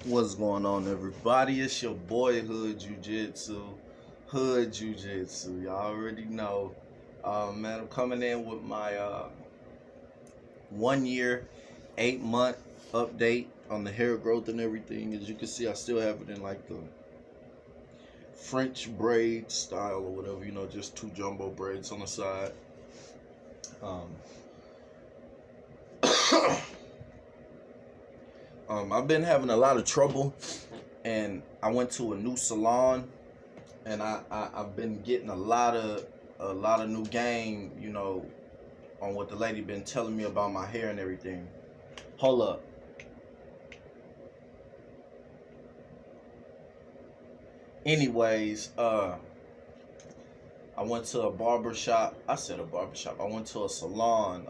What's going on, everybody? It's your boy Hood Jiu-Jitsu. Hood Jiu-Jitsu. Y'all already know. Man, I'm coming in with my 1 year, 8-month update on the hair growth and everything. As you can see, I still have it in like the French braid style or whatever, just two jumbo braids on the side. I've been having a lot of trouble, and I went to a new salon, and I've been getting a lot of new game, on what the lady been telling me about my hair and everything. Hold up. Anyways, I went to a barber shop. I said a barber shop. I went to a salon.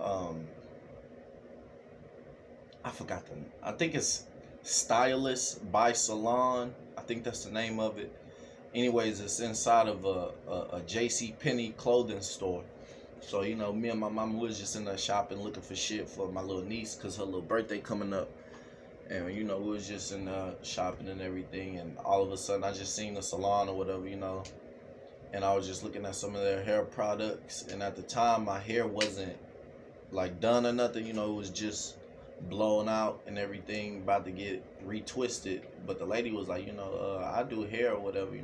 I forgot the. I think it's Stylist by Salon. I think that's the name of it. Anyways, it's inside of a J.C. Penney clothing store. So me and my mama was just in there shopping, looking for shit for my little niece, cause her little birthday coming up. And we was just in shopping and everything, and all of a sudden I just seen the salon or whatever, and I was just looking at some of their hair products. And at the time, my hair wasn't like done or nothing, it was just blown out and everything, about to get retwisted. But the lady was like, I do hair or whatever,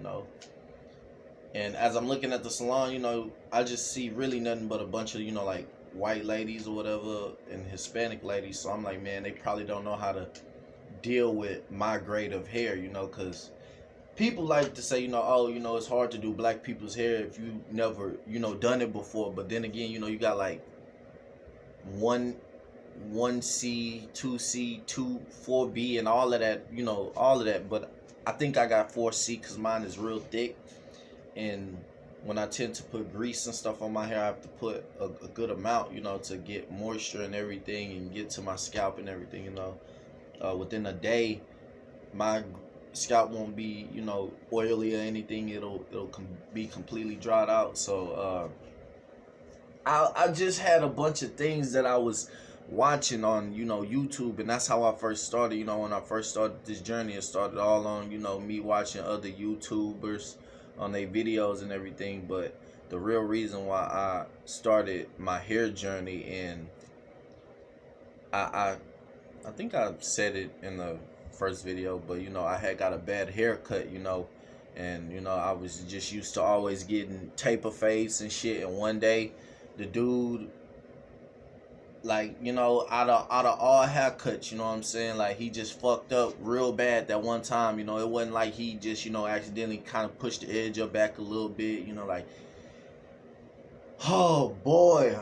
And as I'm looking at the salon, I just see really nothing but a bunch of, like white ladies or whatever and Hispanic ladies. So I'm like, man, they probably don't know how to deal with my grade of hair, because people like to say, it's hard to do black people's hair if you never, done it before. But then again, you got like 1C, 2C, 4B, and all of that, all of that. But I think I got 4C because mine is real thick. And when I tend to put grease and stuff on my hair, I have to put a good amount, to get moisture and everything and get to my scalp and everything, within a day, my scalp won't be, oily or anything. It'll be completely dried out. So I just had a bunch of things that I was watching on YouTube, and that's how I first started. When I first started this journey, it started all on me watching other YouTubers on their videos and everything. But the real reason why I started my hair journey, and I think I said it in the first video, but I had got a bad haircut, and I was just used to always getting taper fades and shit. And one day, the dude, like, out of all haircuts, what I'm saying, like, he just fucked up real bad that one time. It wasn't like he just accidentally kind of pushed the edge up back a little bit, like, oh boy,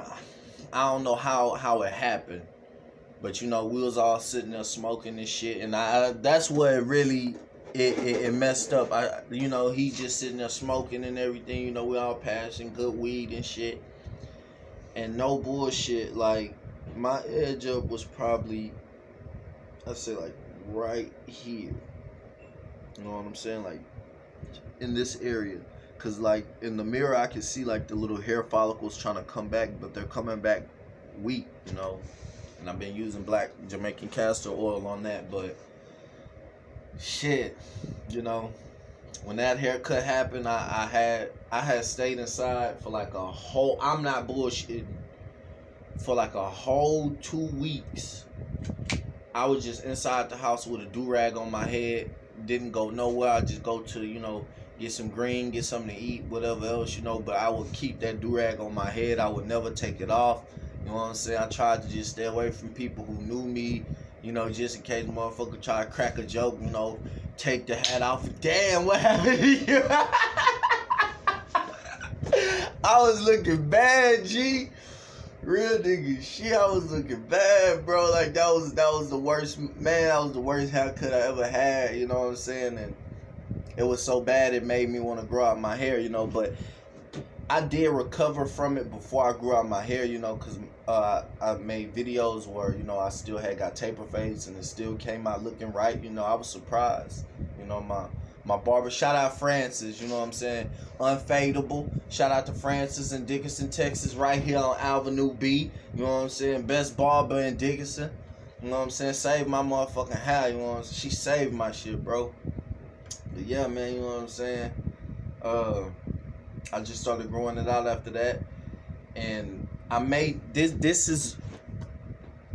I don't know how it happened. But we was all sitting there smoking and shit, and that's what really it messed up. He just sitting there smoking and everything. We all passing good weed and shit, and no bullshit. Like, my edge up was probably, I'd say, like right here. You know what I'm saying? Like in this area, cause like in the mirror I can see like the little hair follicles trying to come back, but they're coming back weak. And I've been using black Jamaican castor oil on that. But shit, when that haircut happened, I had stayed inside for like a whole, I'm not bullshitting, for like a whole 2 weeks. I was just inside the house with a do-rag on my head. Didn't go nowhere. I just go to, get some green, get something to eat, whatever else, but I would keep that do-rag on my head. I would never take it off. You know what I'm saying? I tried to just stay away from people who knew me, just in case motherfucker try to crack a joke, take the hat off. Damn, what happened to you? I was looking bad, G. Real nigga shit, I was looking bad, bro. Like, that was the worst, man. That was the worst haircut I ever had, you know what I'm saying? And it was so bad it made me want to grow out my hair, but I did recover from it before I grew out my hair, because I made videos where, I still had got taper fades and it still came out looking right. I was surprised. My barber, shout out Francis, you know what I'm saying? Unfadable. Shout out to Francis in Dickinson, Texas, right here on Avenue B. You know what I'm saying? Best barber in Dickinson. You know what I'm saying? Save my motherfucking hair, you know what I'm saying? She saved my shit, bro. But yeah, man, you know what I'm saying? I just started growing it out after that. And I made this is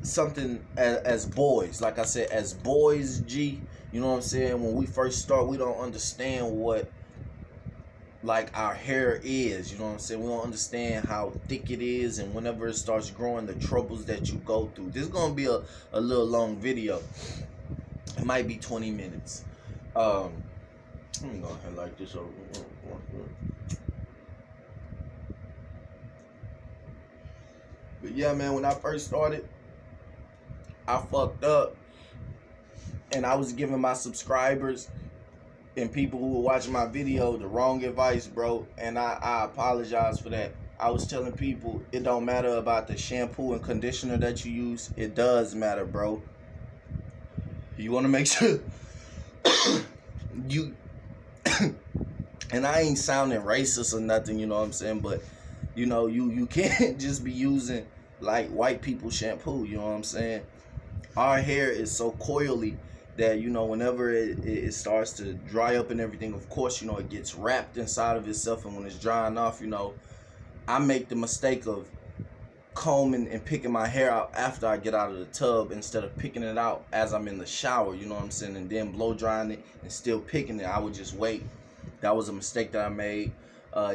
something as boys. Like I said, as boys, G, you know what I'm saying? When we first start, we don't understand what like our hair is, you know what I'm saying? We don't understand how thick it is, and whenever it starts growing, the troubles that you go through. This is gonna be a little long video. It might be 20 minutes. Let me go ahead like this over. But yeah, man, when I first started, I fucked up, and I was giving my subscribers and people who were watching my video the wrong advice, bro. And I apologize for that. I was telling people it don't matter about the shampoo and conditioner that you use. It does matter, bro. You want to make sure you and I ain't sounding racist or nothing, you know what I'm saying, but you know, you can't just be using like white people shampoo, you know what I'm saying? Our hair is so coily that, you know, whenever it starts to dry up and everything, of course, you know, it gets wrapped inside of itself, and when it's drying off, you know, I make the mistake of combing and picking my hair out after I get out of the tub instead of picking it out as I'm in the shower, you know what I'm saying, and then blow drying it and still picking it. I would just wait. That was a mistake that I made.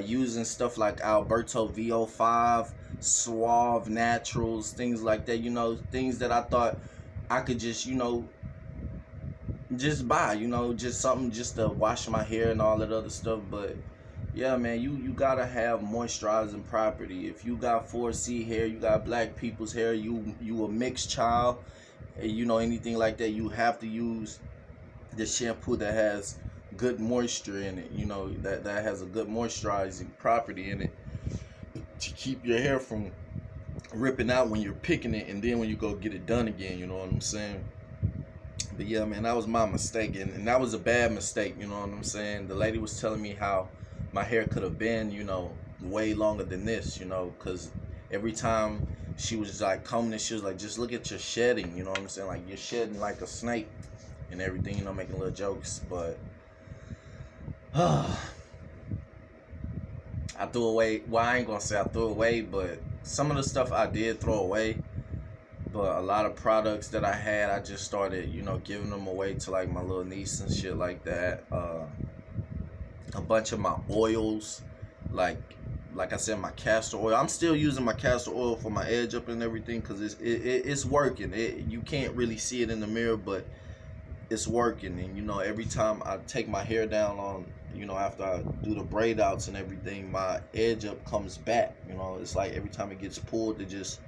Using stuff like Alberto VO5, Suave Naturals, things like that, you know, things that I thought I could just, you know, just buy, you know, just something just to wash my hair and all that other stuff. But yeah, man, you gotta have moisturizing property. If you got 4C hair, you got black people's hair, you a mixed child, you know, anything like that, you have to use the shampoo that has good moisture in it, you know, that has a good moisturizing property in it to keep your hair from ripping out when you're picking it and then when you go get it done again, you know what I'm saying? But yeah, man, that was my mistake, and that was a bad mistake, you know what I'm saying? The lady was telling me how my hair could have been, you know, way longer than this, you know, because every time she was like combing it, she was like, just look at your shedding, you know what I'm saying? Like, you're shedding like a snake and everything, you know, making little jokes. But I threw away, well, I ain't gonna say I threw away, but some of the stuff I did throw away. But a lot of products that I had, I just started, you know, giving them away to like my little niece and shit like that. A bunch of my oils, like I said, my castor oil. I'm still using my castor oil for my edge up and everything because it's working. You can't really see it in the mirror, but it's working. And you know, every time I take my hair down on, you know, after I do the braid outs and everything, my edge up comes back. You know, it's like every time it gets pulled, it just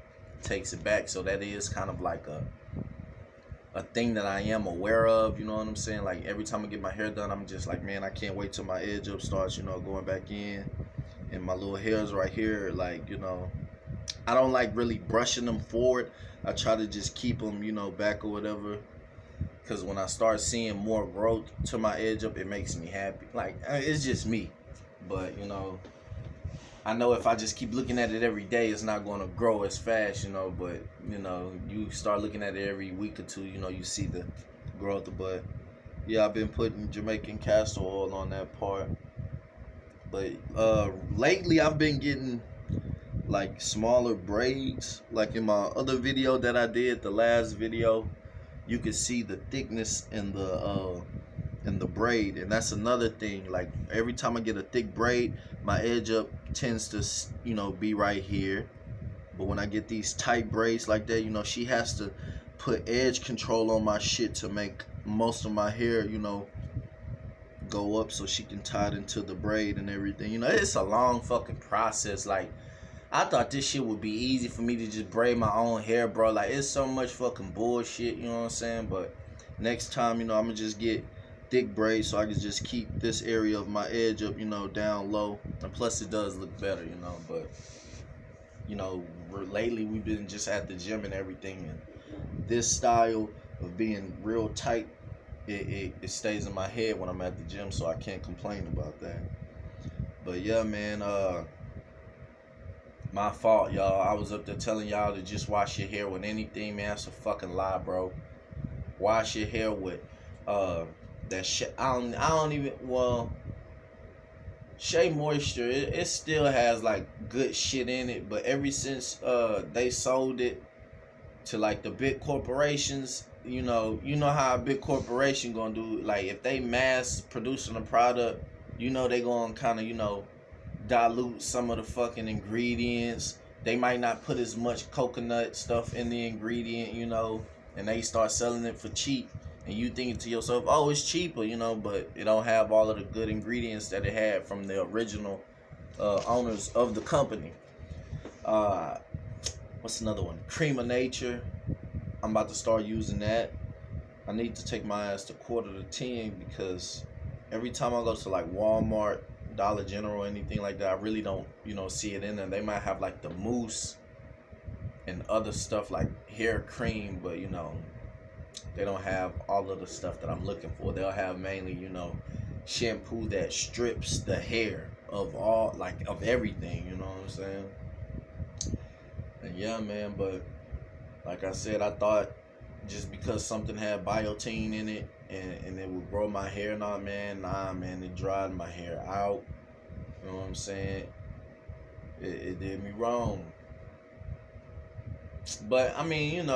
takes it back. So that is kind of like a thing that I am aware of, you know what I'm saying? Like every time I get my hair done, I'm just like, man, I can't wait till my edge up starts, you know, going back in, and my little hairs right here, like, you know, I don't like really brushing them forward. I try to just keep them, you know, back or whatever, because when I start seeing more growth to my edge up, it makes me happy. Like, it's just me, but you know, I know if I just keep looking at it every day, it's not going to grow as fast, you know, but, you know, you start looking at it every week or two, you know, you see the growth. But, yeah, I've been putting Jamaican castor oil on that part. But lately, I've been getting, like, smaller braids. Like in my other video that I did, the last video, you could see the thickness in the braid. And that's another thing. Like, every time I get a thick braid, my edge up tends to, you know, be right here. But when I get these tight braids like that, you know, she has to put edge control on my shit to make most of my hair, you know, go up so she can tie it into the braid and everything. You know, it's a long fucking process. Like, I thought this shit would be easy for me to just braid my own hair, bro. Like, it's so much fucking bullshit, you know what I'm saying? But next time, you know, I'm gonna just get thick braids so I can just keep this area of my edge up, you know, down low. And plus, it does look better, you know. But, you know, lately we've been just at the gym and everything. And this style of being real tight, it stays in my head when I'm at the gym, so I can't complain about that. But yeah, man, My fault, y'all. I was up there telling y'all to just wash your hair with anything, man. That's a fucking lie, bro. Wash your hair with that shit. I don't even, well, Shea Moisture, it still has like good shit in it, but ever since they sold it to like the big corporations, you know how a big corporation gonna do, like if they mass producing a product, they gonna kind of, dilute some of the fucking ingredients. They might not put as much coconut stuff in the ingredient, and they start selling it for cheap. And you thinking to yourself, oh, it's cheaper, but it don't have all of the good ingredients that it had from the original owners of the company. What's another one? Cream of Nature. I'm about to start using that. I need to take my ass to quarter to 10 because every time I go to like Walmart, Dollar General, anything like that, I really don't, see it in there. They might have like the mousse and other stuff like hair cream, but they don't have all of the stuff that I'm looking for. They'll have mainly, shampoo that strips the hair of all, like, of everything, you know what I'm saying? And yeah, man, but like I said, I thought just because something had biotin in it and it would grow my hair, nah, man, it dried my hair out. You know what I'm saying? It did me wrong. But I mean,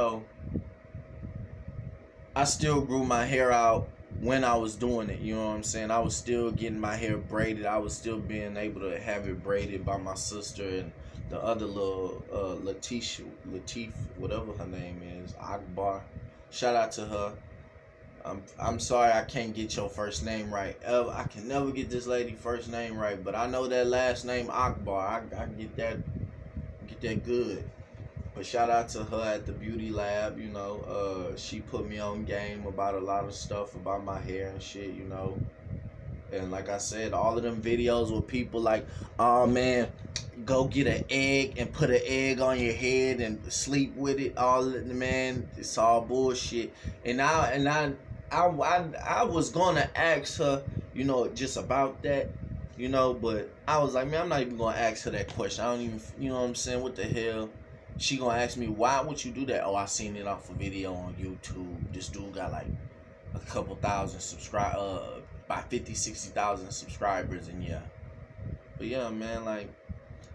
I still grew my hair out when I was doing it. You know what I'm saying? I was still getting my hair braided. I was still being able to have it braided by my sister and the other little Latif, whatever her name is, Akbar. Shout out to her. I'm sorry I can't get your first name right. I can never get this lady first name right, but I know that last name Akbar. I get that good. But shout out to her at the beauty lab. She put me on game about a lot of stuff about my hair and shit. And like I said, all of them videos with people like, oh man, go get an egg and put an egg on your head and sleep with it. Man, it's all bullshit. And I was gonna ask her, just about that, but I was like, man, I'm not even gonna ask her that question. I don't even, you know what I'm saying? What the hell? She gonna ask me, why would you do that? Oh, I seen it off a video on YouTube. This dude got like a couple thousand subscribers, by 50, 60,000 subscribers, and yeah. But yeah, man, like,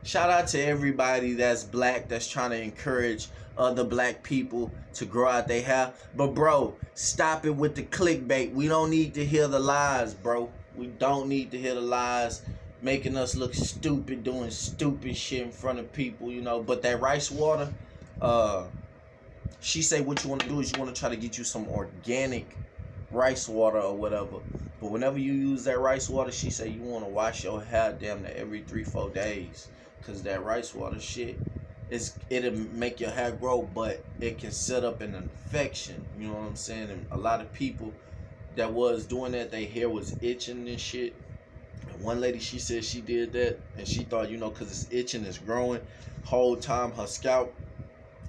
shout out to everybody that's black, that's trying to encourage other black people to grow out their hair. But bro, stop it with the clickbait. We don't need to hear the lies, bro. We don't need to hear the lies making us look stupid, doing stupid shit in front of people, But that rice water, she say what you want to do is you want to try to get you some organic rice water or whatever. But whenever you use that rice water, she say you want to wash your hair damn near every 3-4 days. Because that rice water shit, it'll make your hair grow, but it can set up an infection. You know what I'm saying? And a lot of people that was doing that, their hair was itching and shit. And one lady, she said she did that, and she thought, because it's itching, it's growing, whole time her scalp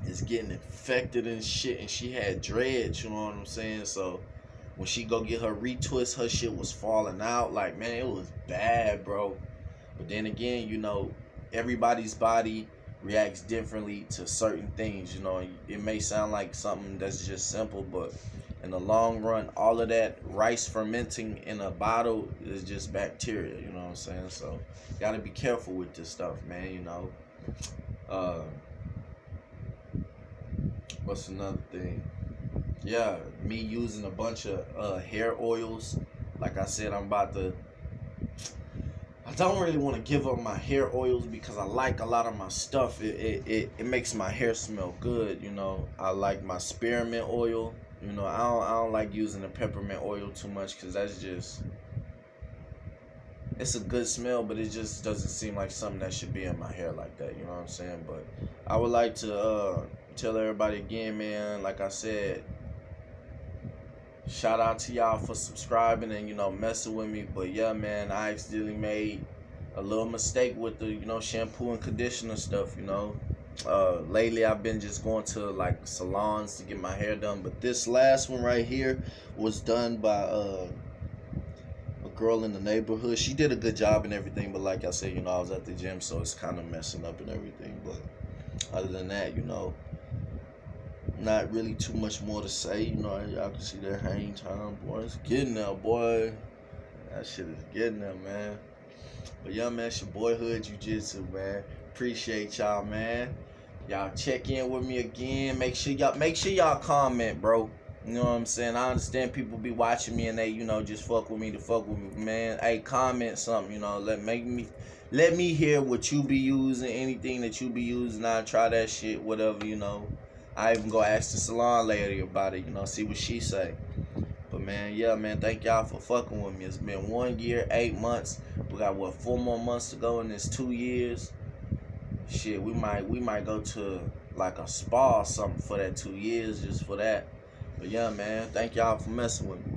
is getting infected and shit, and she had dreads, you know what I'm saying? So when she go get her retwist, her shit was falling out. Like, man, it was bad, bro. But then again, everybody's body reacts differently to certain things. It may sound like something that's just simple, but in the long run, all of that rice fermenting in a bottle is just bacteria, you know what I'm saying? So, gotta be careful with this stuff, man, What's another thing? Yeah, me using a bunch of hair oils. Like I said, I don't really want to give up my hair oils because I like a lot of my stuff. It makes my hair smell good, I like my spearmint oil. I don't like using the peppermint oil too much because that's just, it's a good smell, but it just doesn't seem like something that should be in my hair like that, you know what I'm saying? But I would like to tell everybody again, man, like I said, shout out to y'all for subscribing and messing with me. But yeah, man, I accidentally made a little mistake with the shampoo and conditioner stuff. Lately I've been just going to like salons to get my hair done, but this last one right here was done by a girl in the neighborhood. She did a good job and everything, but like I said, I was at the gym, so it's kind of messing up and everything. But other than that, not really too much more to say. Y'all can see that hang time, boy. It's getting there, boy. That shit is getting there, man. But yeah, man, it's your boyhood jiu-jitsu, man. Appreciate y'all, man. Y'all check in with me again. Make sure y'all comment, bro. You know what I'm saying? I understand people be watching me and they, just fuck with me to fuck with me, man. Hey, comment something, let me hear what you be using, anything that you be using. I'll try that shit, whatever, I even go ask the salon lady about it, see what she say. But man, yeah, man, thank y'all for fucking with me. It's been 1 year, 8 months. We got 4 more months to go in this 2 years. Shit, we might go to like a spa or something for that 2 years, just for that. But yeah, man, thank y'all for messing with me.